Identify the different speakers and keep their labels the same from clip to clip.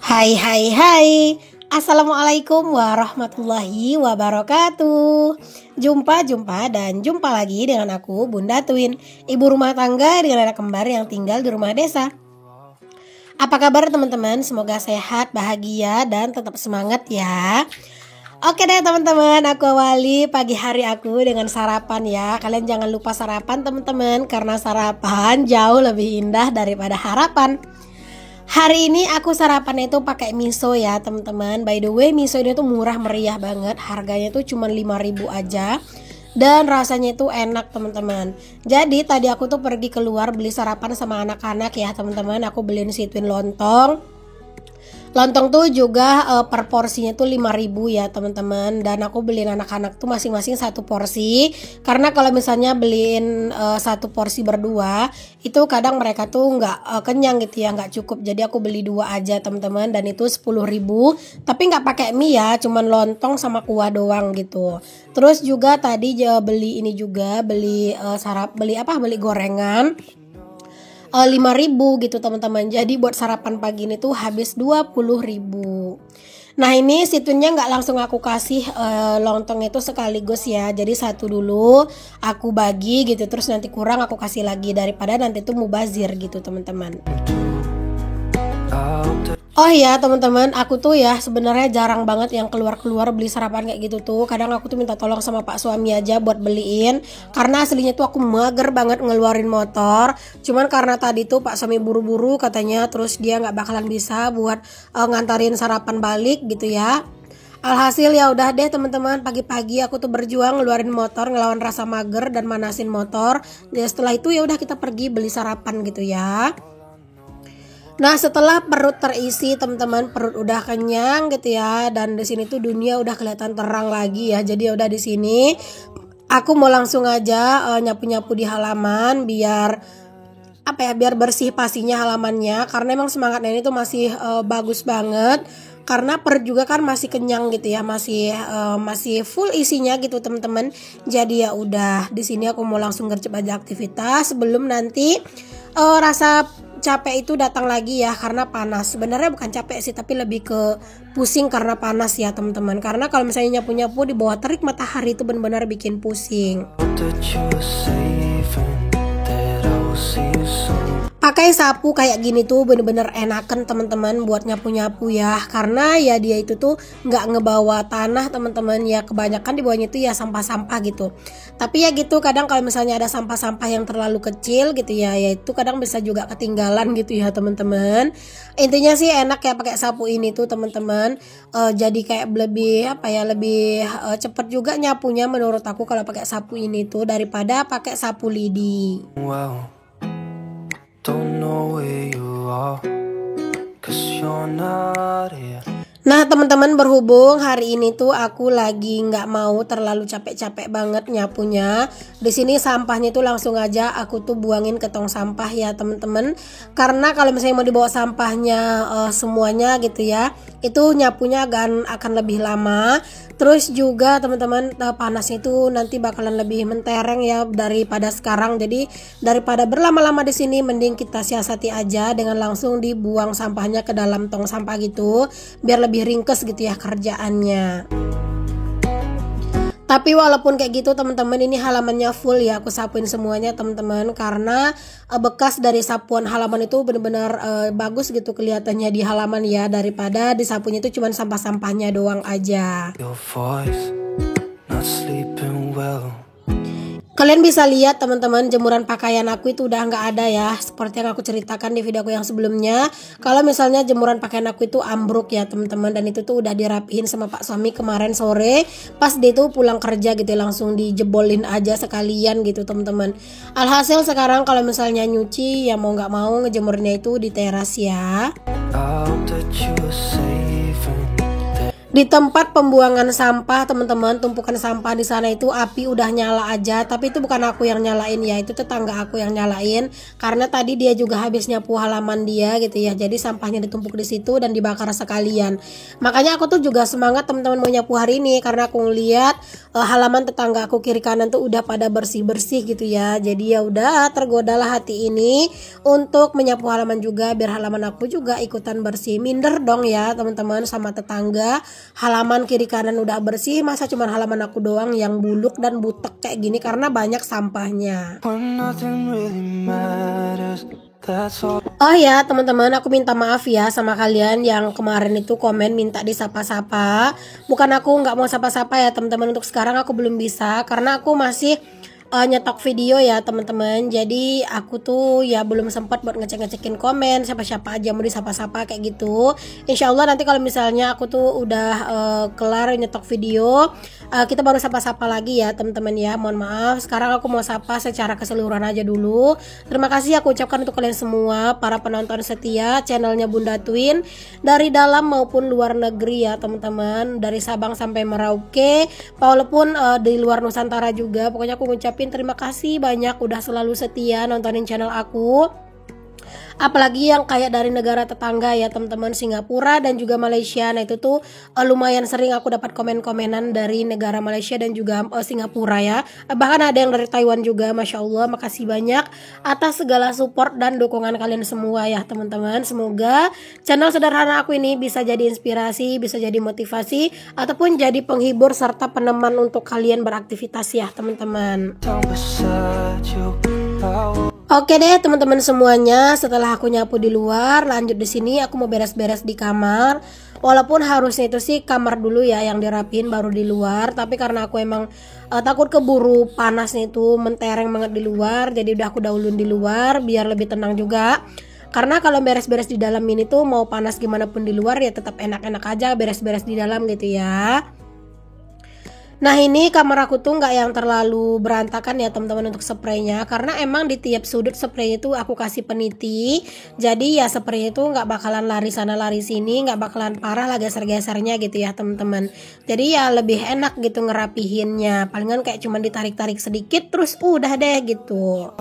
Speaker 1: Hai hai hai. Assalamualaikum warahmatullahi wabarakatuh. Jumpa lagi dengan aku Bunda Twin, ibu rumah tangga dengan anak kembar yang tinggal di rumah desa. Apa kabar teman-teman? Semoga sehat, bahagia, dan tetap semangat ya. Oke deh teman-teman, aku awali pagi hari aku dengan sarapan ya. Kalian jangan lupa sarapan teman-teman, karena sarapan jauh lebih indah daripada harapan. Hari ini aku sarapannya itu pakai miso ya teman-teman. By the way, miso ini tuh murah meriah banget. Harganya tuh cuma 5.000 aja. Dan rasanya itu enak teman-teman. Jadi tadi aku tuh pergi keluar beli sarapan sama anak-anak ya teman-teman. Aku beliin si Twin lontong. Lontong tuh juga per porsinya tuh 5.000 ya teman-teman. Dan aku beliin anak-anak tuh masing-masing satu porsi. Karena kalau misalnya beliin satu porsi berdua, itu kadang mereka tuh nggak kenyang gitu ya, nggak cukup. Jadi aku beli dua aja teman-teman, dan itu 10.000. Tapi nggak pakai mie ya, cuman lontong sama kuah doang gitu. Terus juga tadi beli ini juga, beli gorengan. 5.000 gitu teman-teman. Jadi buat sarapan pagi ini tuh habis 20.000. Nah ini situnya nggak langsung aku kasih lontong itu sekaligus ya. Jadi satu dulu aku bagi gitu, terus nanti kurang aku kasih lagi, daripada nanti tuh mubazir gitu teman-teman. Oh iya teman-teman, aku tuh ya sebenarnya jarang banget yang keluar-keluar beli sarapan kayak gitu tuh. Kadang aku tuh minta tolong sama Pak suami aja buat beliin, karena aslinya tuh aku mager banget ngeluarin motor. Cuman karena tadi tuh Pak suami buru-buru katanya, terus dia nggak bakalan bisa buat ngantarin sarapan balik gitu ya. Alhasil ya udah deh teman-teman, pagi-pagi aku tuh berjuang ngeluarin motor, ngelawan rasa mager dan manasin motor. Dan setelah itu ya udah kita pergi beli sarapan gitu ya. Nah setelah perut terisi teman-teman, perut udah kenyang gitu ya, dan di sini tuh dunia udah kelihatan terang lagi ya. Jadi udah di sini aku mau langsung aja nyapu-nyapu di halaman biar bersih pastinya halamannya, karena emang semangatnya ini tuh masih bagus banget. Karena perut juga kan masih kenyang gitu ya, masih full isinya gitu teman-teman. Jadi ya udah di sini aku mau langsung gercep aja aktivitas sebelum nanti rasa capek itu datang lagi ya, karena panas. Sebenarnya bukan capek sih, tapi lebih ke pusing karena panas ya teman-teman. Karena kalau misalnya nyapu-nyapu di bawah terik matahari itu benar-benar bikin pusing. Pakai sapu kayak gini tuh bener-bener enakan teman-teman buat nyapu-nyapu ya, karena ya dia itu tuh nggak ngebawa tanah teman-teman ya. Kebanyakan di bawahnya itu ya sampah-sampah gitu. Tapi ya gitu, kadang kalau misalnya ada sampah-sampah yang terlalu kecil gitu ya, itu kadang bisa juga ketinggalan gitu ya teman-teman. Intinya sih enak ya pakai sapu ini tuh teman-teman. Jadi kayak lebih cepet juga nyapunya menurut aku kalau pakai sapu ini tuh, daripada pakai sapu lidi. Wow. Don't know where you are, 'cause you're not here. Nah teman-teman, berhubung hari ini tuh aku lagi nggak mau terlalu capek-capek banget nyapunya. Di sini sampahnya tuh langsung aja aku tuh buangin ke tong sampah ya teman-teman. Karena kalau misalnya mau dibawa sampahnya semuanya gitu ya, itu nyapunya akan lebih lama. Terus juga teman-teman, panasnya itu nanti bakalan lebih mentereng ya daripada sekarang. Jadi daripada berlama-lama di sini, mending kita siasati aja dengan langsung dibuang sampahnya ke dalam tong sampah gitu, biar lebih ringkes gitu ya kerjaannya. Tapi walaupun kayak gitu teman-teman, ini halamannya full ya aku sapuin semuanya teman-teman, karena bekas dari sapuan halaman itu benar-benar bagus gitu kelihatannya di halaman ya, daripada disapunya itu cuma sampah-sampahnya doang aja. Kalian bisa lihat teman-teman, jemuran pakaian aku itu udah nggak ada ya, seperti yang aku ceritakan di video aku yang sebelumnya. Kalau misalnya jemuran pakaian aku itu ambruk ya teman-teman, dan itu tuh udah dirapihin sama Pak suami kemarin sore pas dia tuh pulang kerja gitu, langsung dijebolin aja sekalian gitu teman-teman. Alhasil sekarang kalau misalnya nyuci ya mau nggak mau ngejemurnya itu di teras ya. Di tempat pembuangan sampah teman-teman, tumpukan sampah di sana itu api udah nyala aja, tapi itu bukan aku yang nyalain ya, itu tetangga aku yang nyalain karena tadi dia juga habis nyapu halaman dia gitu ya, jadi sampahnya ditumpuk di situ dan dibakar sekalian. Makanya aku tuh juga semangat teman-teman mau nyapu hari ini karena aku ngeliat halaman tetangga aku kiri kanan tuh udah pada bersih-bersih gitu ya, jadi ya udah tergodalah hati ini untuk menyapu halaman juga biar halaman aku juga ikutan bersih. Minder dong ya teman-teman sama tetangga, halaman kiri kanan udah bersih, masa cuma halaman aku doang yang buluk dan butek kayak gini karena banyak sampahnya. Oh ya teman-teman, aku minta maaf ya sama kalian yang kemarin itu komen minta disapa-sapa. Bukan aku nggak mau sapa-sapa ya teman-teman, untuk sekarang aku belum bisa karena aku masih nyetok video ya teman-teman, jadi aku tuh ya belum sempat buat ngecek-ngecekin komen siapa-siapa aja mau disapa-sapa kayak gitu. Insya Allah nanti kalau misalnya aku tuh udah kelar nyetok video, kita baru sapa-sapa lagi ya teman-teman ya. Mohon maaf, sekarang aku mau sapa secara keseluruhan aja dulu. Terima kasih aku ucapkan untuk kalian semua para penonton setia channelnya Bunda Twin dari dalam maupun luar negeri ya teman-teman, dari Sabang sampai Merauke, walaupun di luar Nusantara juga. Pokoknya aku ngucapin terima kasih banyak udah selalu setia nontonin channel aku. Apalagi yang kayak dari negara tetangga ya teman-teman, Singapura dan juga Malaysia. Nah itu tuh lumayan sering aku dapat komen-komenan dari negara Malaysia dan juga Singapura ya. Bahkan ada yang dari Taiwan juga. Masya Allah, makasih banyak atas segala support dan dukungan kalian semua ya teman-teman. Semoga channel sederhana aku ini bisa jadi inspirasi, bisa jadi motivasi, ataupun jadi penghibur serta peneman untuk kalian beraktivitas ya teman-teman. Oke deh teman-teman semuanya, setelah aku nyapu di luar, lanjut di sini aku mau beres-beres di kamar. Walaupun harusnya itu sih kamar dulu ya yang dirapin baru di luar, tapi karena aku emang takut keburu panasnya itu mentereng banget di luar, jadi udah aku dahuluin di luar biar lebih tenang juga. Karena kalau beres-beres di dalam ini tuh mau panas gimana pun di luar ya tetap enak-enak aja beres-beres di dalam gitu ya. Nah ini kamar aku tuh nggak yang terlalu berantakan ya teman-teman untuk spraynya, karena emang di tiap sudut spraynya itu aku kasih peniti, jadi ya spraynya itu nggak bakalan lari sana lari sini, nggak bakalan parah lah geser-gesernya gitu ya teman-teman. Jadi ya lebih enak gitu ngerapihinnya, palingan kayak cuman ditarik-tarik sedikit terus udah deh gitu.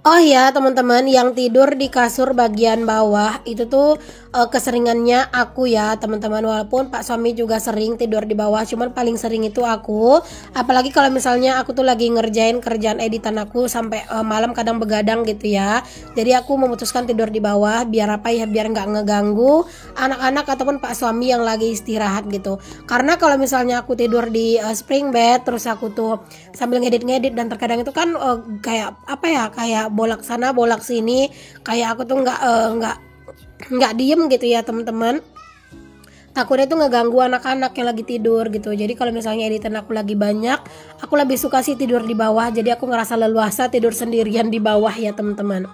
Speaker 1: Oh ya teman-teman, yang tidur di kasur bagian bawah itu tuh keseringannya aku ya teman-teman. Walaupun Pak suami juga sering tidur di bawah, cuman paling sering itu aku. Apalagi kalau misalnya aku tuh lagi ngerjain kerjaan editan aku sampai malam kadang begadang gitu ya. Jadi aku memutuskan tidur di bawah biar apa ya, biar nggak ngeganggu anak-anak ataupun Pak suami yang lagi istirahat gitu. Karena kalau misalnya aku tidur di spring bed terus aku tuh sambil ngedit-ngedit dan terkadang itu kan kayak apa ya, kayak bolak sana bolak sini, kayak aku tuh nggak diem gitu ya teman-teman. Takutnya itu ngeganggu anak-anak yang lagi tidur gitu. Jadi kalau misalnya editan aku lagi banyak, aku lebih suka sih tidur di bawah. Jadi aku ngerasa leluasa tidur sendirian di bawah ya teman-teman.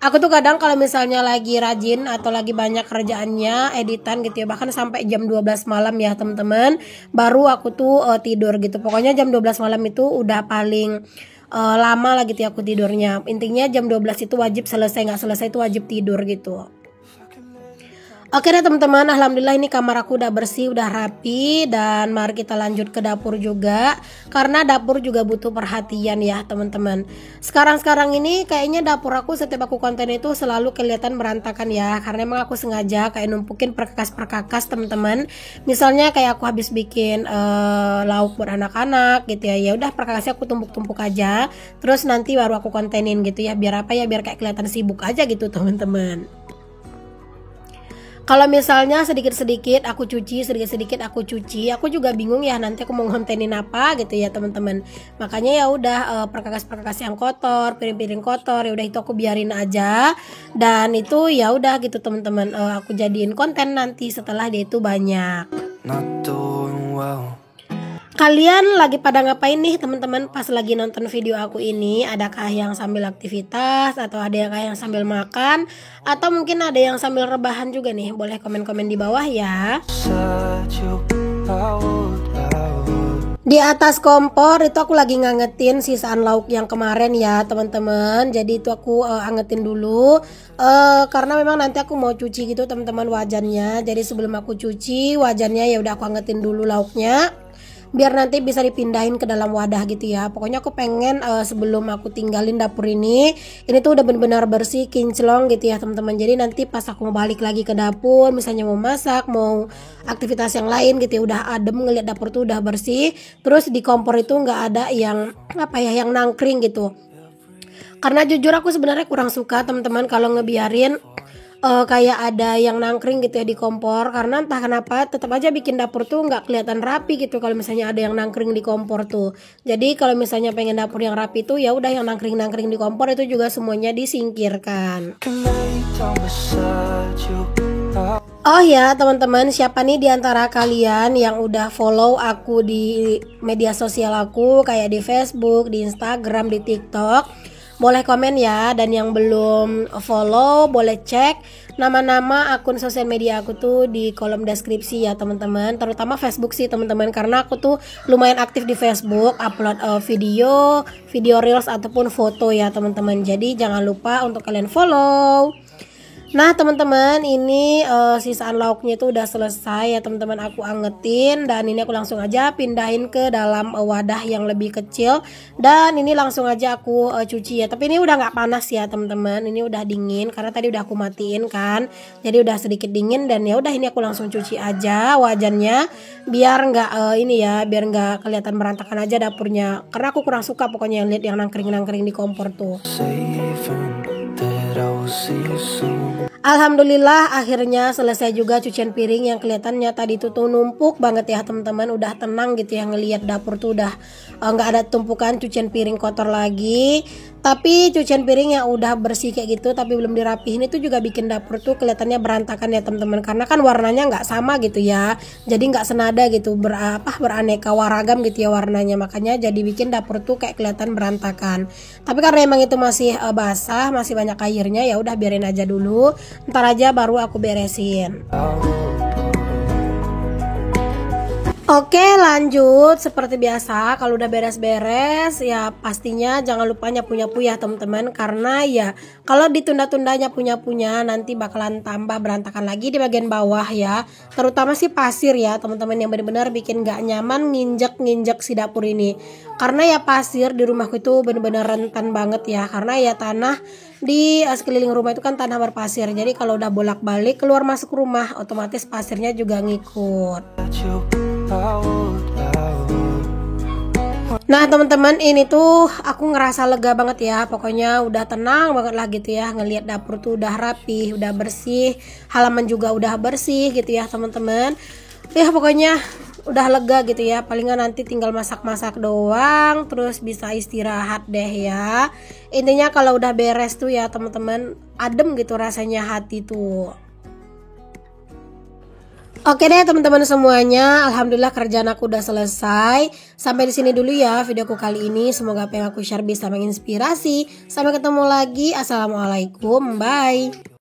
Speaker 1: Aku tuh kadang kalau misalnya lagi rajin atau lagi banyak kerjaannya editan gitu ya, bahkan sampai jam 12 malam ya teman-teman, baru aku tuh tidur gitu. Pokoknya jam 12 malam itu udah paling lama lah gitu ya aku tidurnya. Intinya jam 12 itu wajib selesai, nggak selesai itu wajib tidur gitu. Oke deh teman-teman, alhamdulillah ini kamar aku udah bersih, udah rapi, dan mari kita lanjut ke dapur juga, karena dapur juga butuh perhatian ya teman-teman. Sekarang ini kayaknya dapur aku setiap aku konten itu selalu kelihatan berantakan ya, karena emang aku sengaja kayak numpukin perkakas teman-teman. Misalnya kayak aku habis bikin lauk buat anak-anak gitu ya, ya udah perkakasnya aku tumpuk-tumpuk aja, terus nanti baru aku kontenin gitu ya, biar apa ya, biar kayak kelihatan sibuk aja gitu teman-teman. Kalau misalnya sedikit-sedikit aku cuci, sedikit-sedikit aku cuci, aku juga bingung ya nanti aku mau ngontenin apa gitu ya teman-teman. Makanya ya udah perkakas-perkakas yang kotor, piring-piring kotor, ya udah itu aku biarin aja. Dan itu ya udah gitu teman-teman, aku jadiin konten nanti setelah dia itu banyak. Kalian lagi pada ngapain nih teman-teman pas lagi nonton video aku ini? Adakah yang sambil aktivitas, atau ada yang sambil makan, atau mungkin ada yang sambil rebahan juga nih? Boleh komen-komen di bawah ya. Di atas kompor itu aku lagi ngangetin sisaan lauk yang kemarin ya teman-teman. Jadi itu aku angetin dulu karena memang nanti aku mau cuci gitu teman-teman wajannya. Jadi sebelum aku cuci wajannya ya udah aku angetin dulu lauknya, biar nanti bisa dipindahin ke dalam wadah gitu ya. Pokoknya aku pengen sebelum aku tinggalin dapur ini tuh udah benar-benar bersih kinclong gitu ya teman-teman. Jadi nanti pas aku mau balik lagi ke dapur, misalnya mau masak, mau aktivitas yang lain gitu ya, udah adem ngeliat dapur tuh udah bersih. Terus di kompor itu nggak ada yang yang nangkring gitu. Karena jujur aku sebenarnya kurang suka teman-teman kalau ngebiarin kayak ada yang nangkring gitu ya di kompor, karena entah kenapa tetap aja bikin dapur tuh nggak kelihatan rapi gitu kalau misalnya ada yang nangkring di kompor tuh. Jadi kalau misalnya pengen dapur yang rapi tuh ya udah yang nangkring di kompor itu juga semuanya disingkirkan. Oh ya teman-teman, siapa nih diantara kalian yang udah follow aku di media sosial aku kayak di Facebook, di Instagram, di TikTok? Boleh komen ya, dan yang belum follow boleh cek nama-nama akun sosial media aku tuh di kolom deskripsi ya teman-teman. Terutama Facebook sih teman-teman, karena aku tuh lumayan aktif di Facebook, upload video reels ataupun foto ya teman-teman. Jadi jangan lupa untuk kalian follow. Nah teman-teman, ini sisaan lauknya itu udah selesai ya teman-teman, aku angetin, dan ini aku langsung aja pindahin ke dalam wadah yang lebih kecil, dan ini langsung aja aku cuci ya. Tapi ini udah nggak panas ya teman-teman, ini udah dingin karena tadi udah aku matiin kan, jadi udah sedikit dingin. Dan ya udah ini aku langsung cuci aja wajannya biar nggak biar nggak kelihatan berantakan aja dapurnya, karena aku kurang suka pokoknya yang lihat yang nangkring di kompor tuh. Alhamdulillah akhirnya selesai juga cucian piring yang kelihatannya tadi tuh numpuk banget ya teman-teman. Udah tenang gitu ya ngelihat dapur tuh udah nggak ada tumpukan cucian piring kotor lagi. Tapi cucian piring yang udah bersih kayak gitu tapi belum dirapihin itu juga bikin dapur tuh kelihatannya berantakan ya teman-teman, karena kan warnanya nggak sama gitu ya, jadi nggak senada gitu, beraneka waragam gitu ya warnanya, makanya jadi bikin dapur tuh kayak kelihatan berantakan. Tapi karena emang itu masih basah, masih banyak airnya, ya udah biarin aja dulu, ntar aja baru aku beresin. Oke lanjut, seperti biasa kalau udah beres-beres ya pastinya jangan lupa nyapu-nyapu ya teman-teman, karena ya kalau ditunda-tunda nyapu-nyapunya nanti bakalan tambah berantakan lagi di bagian bawah ya, terutama sih pasir ya teman-teman, yang benar-benar bikin gak nyaman nginjek si dapur ini. Karena ya pasir di rumahku itu benar-benar rentan banget ya, karena ya tanah di sekeliling rumah itu kan tanah berpasir, jadi kalau udah bolak-balik keluar masuk rumah otomatis pasirnya juga ngikut. Nah teman-teman, ini tuh aku ngerasa lega banget ya, pokoknya udah tenang banget lah gitu ya ngelihat dapur tuh udah rapi, udah bersih, halaman juga udah bersih gitu ya teman-teman. Ya pokoknya udah lega gitu ya, palingan nanti tinggal masak-masak doang terus bisa istirahat deh ya. Intinya kalau udah beres tuh ya teman-teman, adem gitu rasanya hati tuh. Oke deh teman-teman semuanya, alhamdulillah kerjaan aku udah selesai. Sampai di sini dulu ya videoku kali ini. Semoga apa yang aku share bisa menginspirasi. Sampai ketemu lagi. Assalamualaikum, bye.